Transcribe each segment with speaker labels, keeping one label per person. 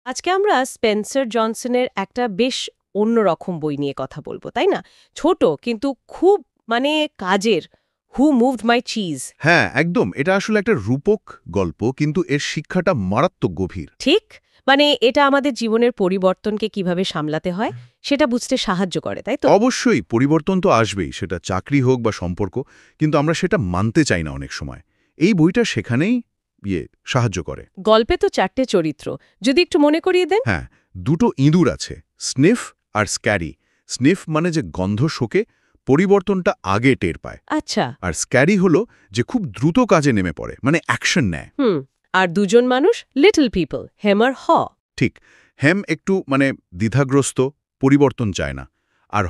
Speaker 1: আজকে আমরা স্পেন্সার জনসনের একটা বেশ অন্যরকম বই নিয়ে কথা বলবো, তাই না? ছোট কিন্তু খুব কাজের। হু মুভড মাই চিজ।
Speaker 2: হ্যাঁ, একদম। এটা আসলে একটা রূপক গল্প, কিন্তু এর শিক্ষাটা মারাত্মক গভীর।
Speaker 1: ঠিক, এটা আমাদের জীবনের পরিবর্তনকে কিভাবে সামলাতে হয় সেটা বুঝতে সাহায্য করে, তাই তো?
Speaker 2: অবশ্যই পরিবর্তন তো আসবেই, সেটা চাকরি হোক বা সম্পর্ক, কিন্তু আমরা সেটা মানতে চাই না অনেক সময়। এই বইটা সেখানেই সাহায্য করে।
Speaker 1: গল্পে তো 4টে চরিত্র, যদি একটু মনে করিয়ে দেন।
Speaker 2: হ্যাঁ, দুটো ইঁদুর আছে, স্নিফ আর স্ক্যারি। স্নিফ মানে যে গন্ধ শোকে, পরিবর্তনটা আগে টের পায়।
Speaker 1: আচ্ছা।
Speaker 2: আর স্ক্যারি হলো যে খুব দ্রুত কাজে নেমে পড়ে, মানে অ্যাকশন নেয়।
Speaker 1: আর দুজন মানুষ, লিটল পিপল, হেমার হ।
Speaker 2: ঠিক। হেম একটু দ্বিধাগ্রস্ত, পরিবর্তন চায় না। আর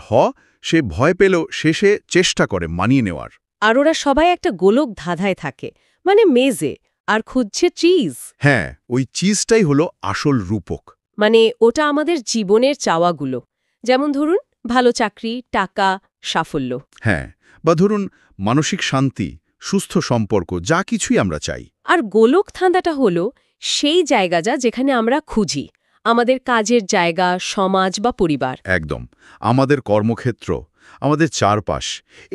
Speaker 2: সে ভয় পেলেও শেষে চেষ্টা করে মানিয়ে নেওয়ার।
Speaker 1: আর ওরা সবাই একটা গোলক ধাঁধায় থাকে, মেজে, আর খুঁজছে চিজ।
Speaker 2: হ্যাঁ, ওই চিজটাই হলো আসল রূপক।
Speaker 1: ওটা আমাদের জীবনের চাওয়াগুলো, যেমন ধরুন ভালো চাকরি, টাকা, সাফল্য।
Speaker 2: হ্যাঁ, বা ধরুন মানসিক শান্তি, সুস্থ সম্পর্ক, যা কিছুই আমরা চাই।
Speaker 1: আর গোলক ধাঁধাটা হলো সেই জায়গা যেখানে আমরা খুঁজি আমাদের কাজের জায়গা, সমাজ বা পরিবার।
Speaker 2: একদম। আমাদের কর্মক্ষেত্র, আমাদের চারপাশ,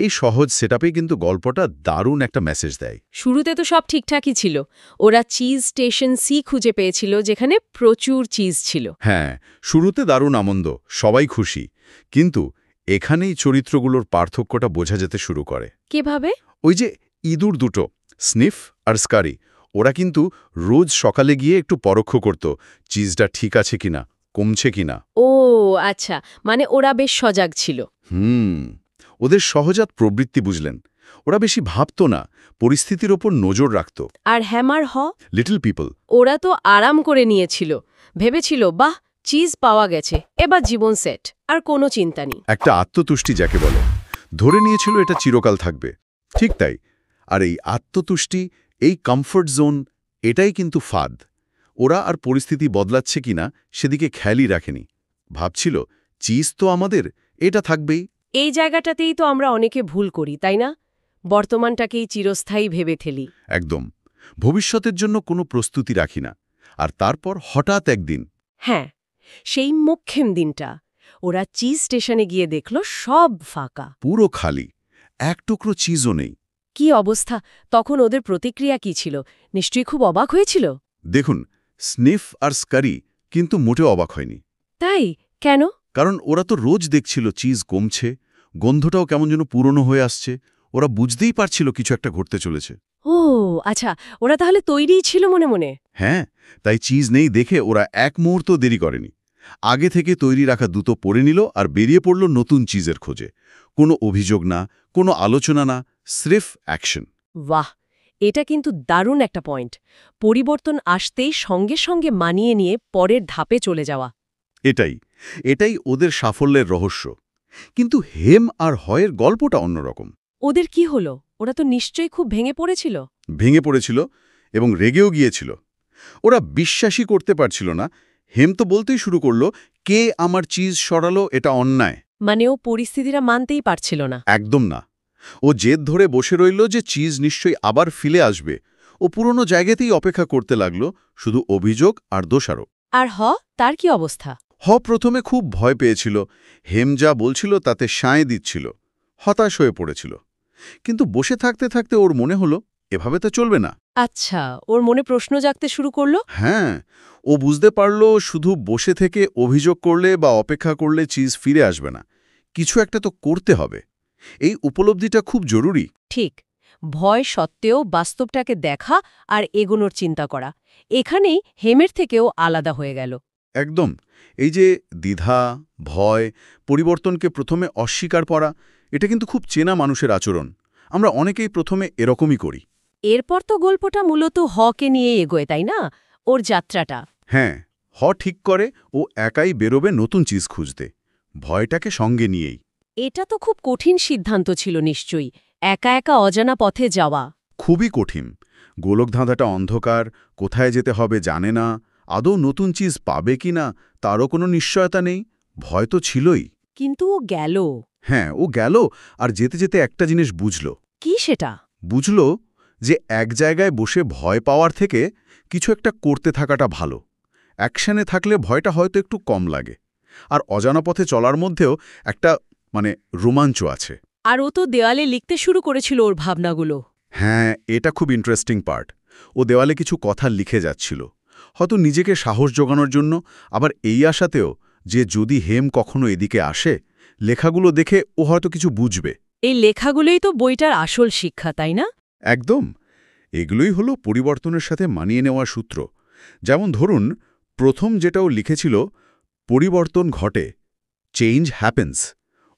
Speaker 2: এই সহজ সেটআপেই কিন্তু গল্পটা দারুণ একটা মেসেজ দেয়।
Speaker 1: শুরুতে তো সব ঠিকঠাকই ছিল। ওরা চিজ স্টেশন সি খুঁজে পেয়েছিল, যেখানে প্রচুর চিজ ছিল।
Speaker 2: হ্যাঁ, শুরুতে দারুণ আনন্দ, সবাই খুশি। কিন্তু এখানেই চরিত্রগুলোর পার্থক্যটা বোঝা যেতে শুরু করে।
Speaker 1: কিভাবে?
Speaker 2: ওই যে ইঁদুর দুটো, স্নিফ আর স্কারি, ওরা কিন্তু রোজ সকালে গিয়ে একটু পরখ করত চিজটা ঠিক আছে কিনা, কমছে কিনা।
Speaker 1: ও আচ্ছা, ওরা বেশ সজাগ ছিল।
Speaker 2: ওদের সহজাত প্রবৃত্তি বুঝলেন। ওরা বেশি ভাবত না, পরিস্থিতির ওপর নজর রাখত।
Speaker 1: আর হ্যামার
Speaker 2: লিটল পিপল,
Speaker 1: ওরা তো আরাম করে নিয়েছিল, ভেবেছিল বাহ, চিজ পাওয়া গেছে, এবার জীবন সেট, আর কোনো চিন্তা নেই।
Speaker 2: একটা আত্মতুষ্টি যাকে বলে, ধরে নিয়েছিল এটা চিরকাল থাকবে। ঠিক তাই। আর এই আত্মতুষ্টি, এই কমফোর্ট জোন, এটাই কিন্তু ফাঁদ। ওরা আর পরিস্থিতি বদলাচ্ছে কিনা সেদিকে খেয়ালই রাখেনি। ভাবছিল চিজ তো আমাদের, এটা থাকবেই।
Speaker 1: এই জায়গাটাতেই তো আমরা অনেকে ভুল করি, তাই না? বর্তমানটাকেই চিরস্থায়ী ভেবে ফেলি।
Speaker 2: একদম। ভবিষ্যতের জন্য কোনো প্রস্তুতি রাখি না। আর তারপর হঠাৎ একদিন,
Speaker 1: হ্যাঁ, সেই মোক্ষম দিনটা, ওরা চিজ স্টেশনে গিয়ে দেখল সব ফাঁকা,
Speaker 2: পুরো খালি, এক টুকরো চিজও নেই।
Speaker 1: কি অবস্থা! তখন ওদের প্রতিক্রিয়া কি ছিল? নিশ্চয়ই খুব অবাক হয়েছিল।
Speaker 2: দেখুন, স্নিফ আর স্কারি কিন্তু মোটেও অবাক হয়নি।
Speaker 1: তাই? কেন?
Speaker 2: কারণ ওরা তো রোজ দেখছিল চিজ কমছে, গন্ধটাও কেমন যেন পুরনো হয়ে আসছে। ওরা বুঝতেই পারছিল কিছু একটা ঘটতে চলেছে।
Speaker 1: ও আচ্ছা, ওরা তাহলে তৈরিই ছিল মনে মনে।
Speaker 2: হ্যাঁ, তাই চিজ নেই দেখে ওরা এক মুহূর্ত দেরি করেনি। আগে থেকে তৈরি রাখা দুটো পরে নিল আর বেরিয়ে পড়ল নতুন চিজের খোঁজে। কোনো অভিযোগ না, কোনো আলোচনা না, স্রেফ অ্যাকশন।
Speaker 1: বাহ, এটা কিন্তু দারুণ একটা পয়েন্ট। পরিবর্তন আসতেই সঙ্গে সঙ্গে মানিয়ে নিয়ে পরের ধাপে চলে যাওয়া।
Speaker 2: এটাই এটাই ওদের সাফল্যের রহস্য। কিন্তু হেম আর হয়ের গল্পটা অন্যরকম।
Speaker 1: ওদের কি হলো? ওরা তো নিশ্চয়ই খুব ভেঙে পড়েছিল।
Speaker 2: ভেঙে পড়েছিল এবং রেগেও গিয়েছিল। ওরা বিশ্বাসই করতে পারছিল না। হেম তো বলতেই শুরু করলো, কে আমার চিজ সরালো, এটা অন্যায়।
Speaker 1: ও পরিস্থিতিটা মানতেই পারছিল না।
Speaker 2: একদম না। ও জেদ ধরে বসে রইল যে চিজ নিশ্চয়ই আবার ফিরে আসবে। ও পুরনো জায়গাতেই অপেক্ষা করতে লাগল, শুধু অভিযোগ আর দোষারোপ।
Speaker 1: আর তার কি অবস্থা?
Speaker 2: প্রথমে খুব ভয় পেয়েছিল। হেম যা বলছিল তাতে সায় দিচ্ছিল, হতাশ হয়ে পড়েছিল। কিন্তু বসে থাকতে থাকতে ওর মনে হলো, এভাবে তো চলবে না।
Speaker 1: আচ্ছা, ওর মনে প্রশ্ন জাগতে শুরু করলো।
Speaker 2: হ্যাঁ, ও বুঝতে পারল শুধু বসে থেকে অভিযোগ করলে বা অপেক্ষা করলে চিজ ফিরে আসবে না। কিছু একটা তো করতে হবে। এই উপলব্ধিটা খুব জরুরি।
Speaker 1: ঠিক, ভয় সত্ত্বেও বাস্তবটাকে দেখা আর এগোনোর চিন্তা করা, এখানেই হেমের থেকেও আলাদা হয়ে গেল।
Speaker 2: একদম। এই যে দ্বিধা, ভয়, পরিবর্তনকে প্রথমে অস্বীকার করা, এটা কিন্তু খুব চেনা মানুষের আচরণ। আমরা অনেকেই প্রথমে এরকমই করি।
Speaker 1: এরপর তো গল্পটা মূলত হকে নিয়ে এগোয়, তাই না? ওর যাত্রাটা।
Speaker 2: হ্যাঁ, ঠিক করে ও একাই বেরোবে নতুন চিজ খুঁজতে, ভয়টাকে সঙ্গে নিয়েই।
Speaker 1: এটা তো খুব কঠিন সিদ্ধান্ত ছিল নিশ্চয়ই, একা একা অজানা পথে যাওয়া।
Speaker 2: খুবই কঠিন। গোলকধাঁধাটা অন্ধকার, কোথায় যেতে হবে জানে না, আদৌ নতুন চিজ পাবে কিনা তারও কোনো নিশ্চয়তা নেই। ভয় তো ছিলই।
Speaker 1: কিন্তু ও গেল।
Speaker 2: হ্যাঁ, ও গেল। আর যেতে যেতে একটা জিনিস বুঝল।
Speaker 1: কি সেটা?
Speaker 2: বুঝল যে এক জায়গায় বসে ভয় পাওয়ার থেকে কিছু একটা করতে থাকাটা ভালো। অ্যাকশনে থাকলে ভয়টা হয়তো একটু কম লাগে। আর অজানা পথে চলার মধ্যেও একটা রোমাঞ্চ আছে।
Speaker 1: আর ও তো দেওয়ালে লিখতে শুরু করেছিল ওর ভাবনাগুলো।
Speaker 2: হ্যাঁ, এটা খুব ইন্টারেস্টিং পার্ট। ও দেওয়ালে কিছু কথা লিখে যাচ্ছিল, হয়তো নিজেকে সাহস জোগানোর জন্য, আবার এই আশাতেও যে যদি হেম কখনো এদিকে আসে, লেখাগুলো দেখে ও হয়তো কিছু বুঝবে।
Speaker 1: এই লেখাগুলোই তো বইটার আসল শিক্ষা, তাই না?
Speaker 2: একদম। এগুলোই হলো পরিবর্তনের সাথে মানিয়ে নেওয়ার সূত্র। যেমন ধরুন, প্রথম যেটাও লিখেছিল, পরিবর্তন ঘটে, চেঞ্জ হ্যাপেন্স।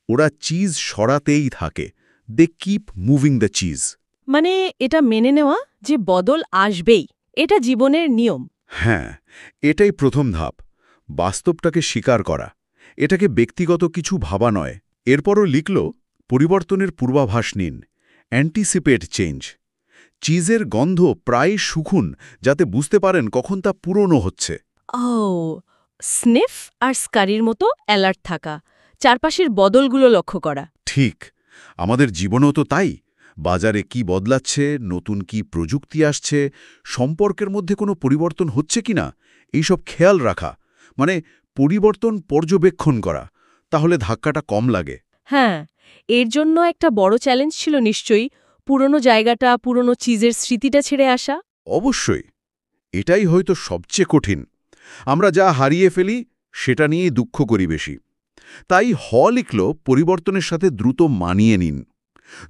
Speaker 2: ওরা চিজ সরাতেই থাকে, they keep moving the cheese.
Speaker 1: মানে এটা মেনে নেওয়া যে বদল আসবেই, এটা জীবনের নিয়ম।
Speaker 2: হ্যাঁ, এটাই প্রথম ধাপ, বাস্তবটাকে স্বীকার করা। এটাকে ব্যক্তিগত কিছু ভাবা নয়। এরপরও লিখল, পরিবর্তনের পূর্বাভাস নিন, অ্যান্টিসিপেট চেঞ্জ। চিজের গন্ধ প্রায় শুকুন, যাতে বুঝতে পারেন কখন তা পুরনো হচ্ছে।
Speaker 1: ও, স্নিফ আর স্কারির মতো অ্যালার্ট থাকা, চারপাশের বদলগুলো লক্ষ্য করা।
Speaker 2: ঠিক, আমাদের জীবনেও তো তাই। বাজারে কি বদলাচ্ছে, নতুন কি প্রযুক্তি আসছে, সম্পর্কের মধ্যে কোনো পরিবর্তন হচ্ছে কিনা, এইসব খেয়াল রাখা, পরিবর্তন পর্যবেক্ষণ করা। তাহলে ধাক্কাটা কম লাগে।
Speaker 1: হ্যাঁ, এর জন্য একটা বড় চ্যালেঞ্জ ছিল নিশ্চয়ই, পুরনো জায়গাটা, পুরনো চিজের স্মৃতিটা ছেড়ে আসা।
Speaker 2: অবশ্যই, এটাই হয়তো সবচেয়ে কঠিন। আমরা যা হারিয়ে ফেলি সেটা নিয়েই দুঃখ করি বেশি। তাই লিখল, পরিবর্তনের সাথে দ্রুত মানিয়ে নিন।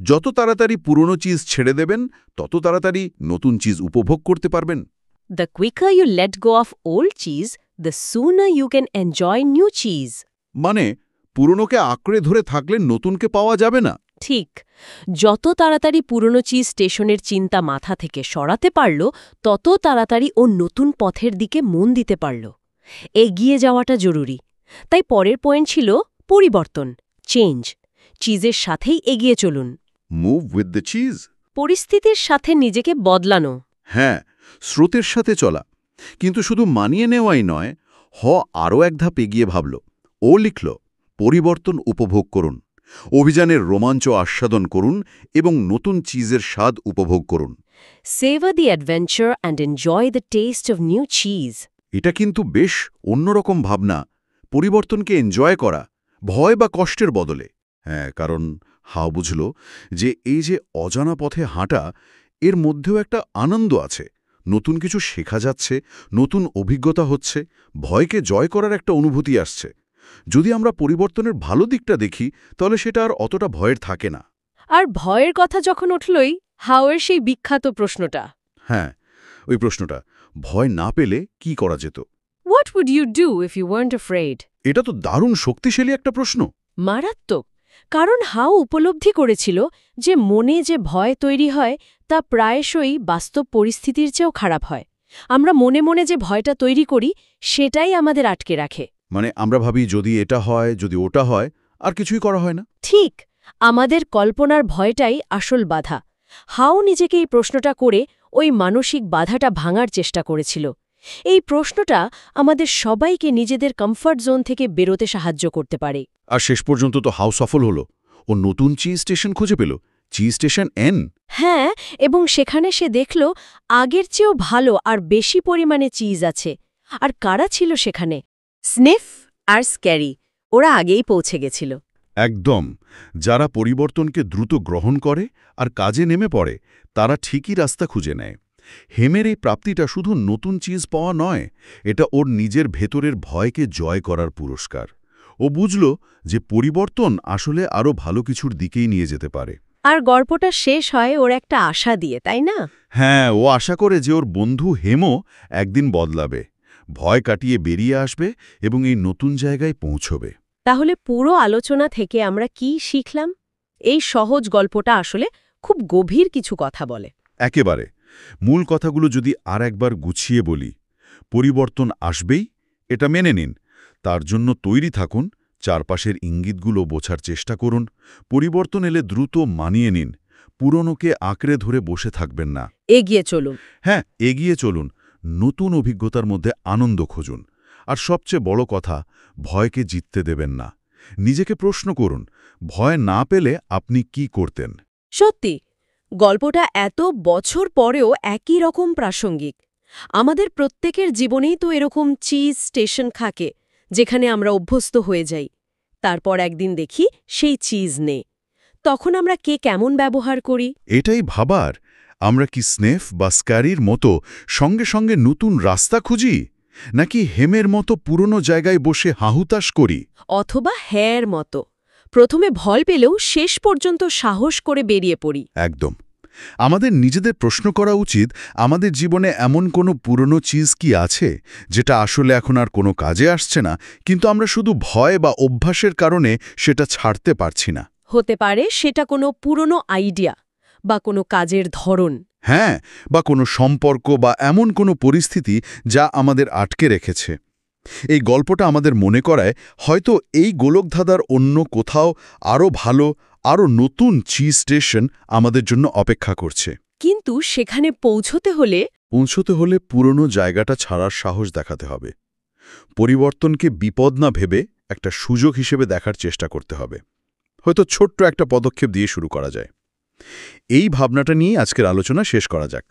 Speaker 2: যত তাড়াতাড়ি পুরনো চিজ ছেড়ে দেবেন, তত তাড়াতাড়ি নতুন চিজ উপভোগ করতে পারবেন।
Speaker 1: The quicker you let go of old cheese, the sooner you can enjoy new cheese.
Speaker 2: পুরনোকে আঁকড়ে ধরে থাকলে নতুনকে পাওয়া যাবে না।
Speaker 1: ঠিক, যত তাড়াতাড়ি পুরনো চিজ স্টেশনের চিন্তা মাথা থেকে সরাতে পারল, তত তাড়াতাড়ি ও নতুন পথের দিকে মন দিতে পারল। এগিয়ে যাওয়াটা জরুরি। তাই পরের পয়েন্ট ছিল পরিবর্তন, চেঞ্জ। চিজের সাথেই এগিয়ে চলুন।
Speaker 2: Move with the cheese.
Speaker 1: পরিস্থিতির সাথে নিজেকে বদলানো।
Speaker 2: হ্যাঁ, স্রোতের সাথে চলা। কিন্তু শুধু মানিয়ে নেওয়াই নয়, আরও এক ধাপ এগিয়ে ভাবল। ও লিখল, পরিবর্তন উপভোগ করুন, অভিযানের রোমাঞ্চ আস্বাদন করুন এবং নতুন চিজের স্বাদ উপভোগ করুন।
Speaker 1: Savor the adventure and enjoy the taste of new cheese.
Speaker 2: এটা কিন্তু বেশ অন্যরকম ভাবনা, পরিবর্তনকে এনজয় করা, ভয় বা কষ্টের বদলে। হ্যাঁ, কারণ হাও বুঝল যে এই যে অজানা পথে হাঁটা, এর মধ্যেও একটা আনন্দ আছে। নতুন কিছু শেখা যাচ্ছে, নতুন অভিজ্ঞতা হচ্ছে, ভয়কে জয় করার একটা অনুভূতি আসছে। যদি আমরা পরিবর্তনের ভালো দিকটা দেখি, তাহলে সেটা আর অতটা ভয়ের থাকে না।
Speaker 1: আর ভয়ের কথা যখন উঠলই, হাওয়ের সেই বিখ্যাত প্রশ্নটা।
Speaker 2: হ্যাঁ, ওই প্রশ্নটা, ভয় না পেলে কি করা যেত?
Speaker 1: What would you do if you weren't afraid?
Speaker 2: এটা তো দারুণ শক্তিশালী একটা প্রশ্ন।
Speaker 1: মারাত্মক। কারণ হাও উপলব্ধি করেছিল যে মনে যে ভয় তৈরি হয় তা প্রায়শই বাস্তব পরিস্থিতির চেয়েও খারাপ হয়। আমরা মনে মনে যে ভয়টা তৈরি করি সেটাই আমাদের আটকে রাখে।
Speaker 2: আমরা ভাবি যদি এটা হয়, যদি ওটা হয়, আর কিছুই করা হয় না।
Speaker 1: ঠিক, আমাদের কল্পনার ভয়টাই আসল বাধা। হাও নিজেকে এই প্রশ্নটা করে ওই মানসিক বাধাটা ভাঙার চেষ্টা করেছিল। এই প্রশ্নটা আমাদের সবাইকে নিজেদের কমফর্ট জোন থেকে বেরোতে সাহায্য করতে পারে।
Speaker 2: আর শেষ পর্যন্ত তো হাও সফল হলো। ও নতুন চিজ স্টেশন খুঁজে পেল, চিজ স্টেশন এন।
Speaker 1: হ্যাঁ, এবং সেখানে সে দেখল আগের চেয়েও ভালো আর বেশি পরিমাণে চিজ আছে। আর কারা ছিল সেখানে? স্নিফ আর স্ক্যারি, ওরা আগেই পৌঁছে গেছিল।
Speaker 2: একদম, যারা পরিবর্তনকে দ্রুত গ্রহণ করে আর কাজে নেমে পড়ে, তারা ঠিকই রাস্তা খুঁজে নেয়। হেমের এই প্রাপ্তিটা শুধু নতুন চিজ পাওয়া নয়, এটা ওর নিজের ভেতরের ভয়কে জয় করার পুরস্কার। ও বুঝল যে পরিবর্তন আসলে আরও ভালো কিছুর দিকেই নিয়ে যেতে পারে।
Speaker 1: আর গল্পটা শেষ হয় ওর একটা আশা দিয়ে, তাই না?
Speaker 2: হ্যাঁ, ও আশা করে যে ওর বন্ধু হেমও একদিন বদলাবে, ভয় কাটিয়ে বেরিয়ে আসবে এবং এই নতুন জায়গায় পৌঁছবে।
Speaker 1: তাহলে পুরো আলোচনা থেকে আমরা কি শিখলাম? এই সহজ গল্পটা আসলে খুব গভীর কিছু কথা বলে।
Speaker 2: একেবারে মূল কথাগুলো যদি আর একবার গুছিয়ে বলি, পরিবর্তন আসবেই, এটা মেনে নিন, তার জন্য তৈরি থাকুন, চারপাশের ইঙ্গিতগুলো বোঝার চেষ্টা করুন, পরিবর্তন এলে দ্রুত মানিয়ে নিন, পুরনোকে আঁকড়ে ধরে বসে থাকবেন না,
Speaker 1: এগিয়ে চলুন।
Speaker 2: হ্যাঁ, এগিয়ে চলুন, নতুন অভিজ্ঞতার মধ্যে আনন্দ খুঁজুন। আর সবচেয়ে বড় কথা, ভয়কে জিততে দেবেন না। নিজেকে প্রশ্ন করুন, ভয় না পেলে আপনি কি করতেন?
Speaker 1: সত্যি, গল্পটা এত বছর পরেও একই রকম প্রাসঙ্গিক। আমাদের প্রত্যেকের জীবনেই তো এরকম চিজ স্টেশন থাকে যেখানে আমরা অভ্যস্ত হয়ে যাই। তারপর একদিন দেখি সেই চিজ নেই। তখন আমরা কে কেমন ব্যবহার করি?
Speaker 2: এটাই ভাবার, আমরা কি স্নেফ বা স্ক্যারির মতো সঙ্গে সঙ্গে নতুন রাস্তা খুঁজি, নাকি হেমের মতো পুরনো জায়গায় বসে হাহুতাশ করি?
Speaker 1: অথবা হ্যার মতো প্রথমে ভয় পেলেও শেষ পর্যন্ত সাহস করে বেরিয়ে পড়ি।
Speaker 2: একদম। আমাদের নিজেদের প্রশ্ন করা উচিত, আমাদের জীবনে এমন কোনো পুরনো চিজ কি আছে যেটা আসলে এখন আর কোনো কাজে আসছে না, কিন্তু আমরা শুধু ভয় বা অভ্যাসের কারণে সেটা ছাড়তে পারছি না?
Speaker 1: হতে পারে সেটা কোনো পুরনো আইডিয়া বা কোনো কাজের ধরন।
Speaker 2: হ্যাঁ, বা কোনো সম্পর্ক বা এমন কোনো পরিস্থিতি যা আমাদের আটকে রেখেছে। এই গল্পটা আমাদের মনে করায় হয়তো এই গোলকধাঁধার অন্য কোথাও আরও ভালো, আরও নতুন চিজ স্টেশন আমাদের জন্য অপেক্ষা করছে।
Speaker 1: কিন্তু সেখানে পৌঁছতে হলে
Speaker 2: পুরনো জায়গাটা ছাড়ার সাহস দেখাতে হবে। পরিবর্তনকে বিপদ না ভেবে একটা সুযোগ হিসেবে দেখার চেষ্টা করতে হবে। হয়তো ছোট্ট একটা পদক্ষেপ দিয়ে শুরু করা যায়। এই ভাবনাটা নিয়ে আজকের আলোচনা শেষ করা যাক।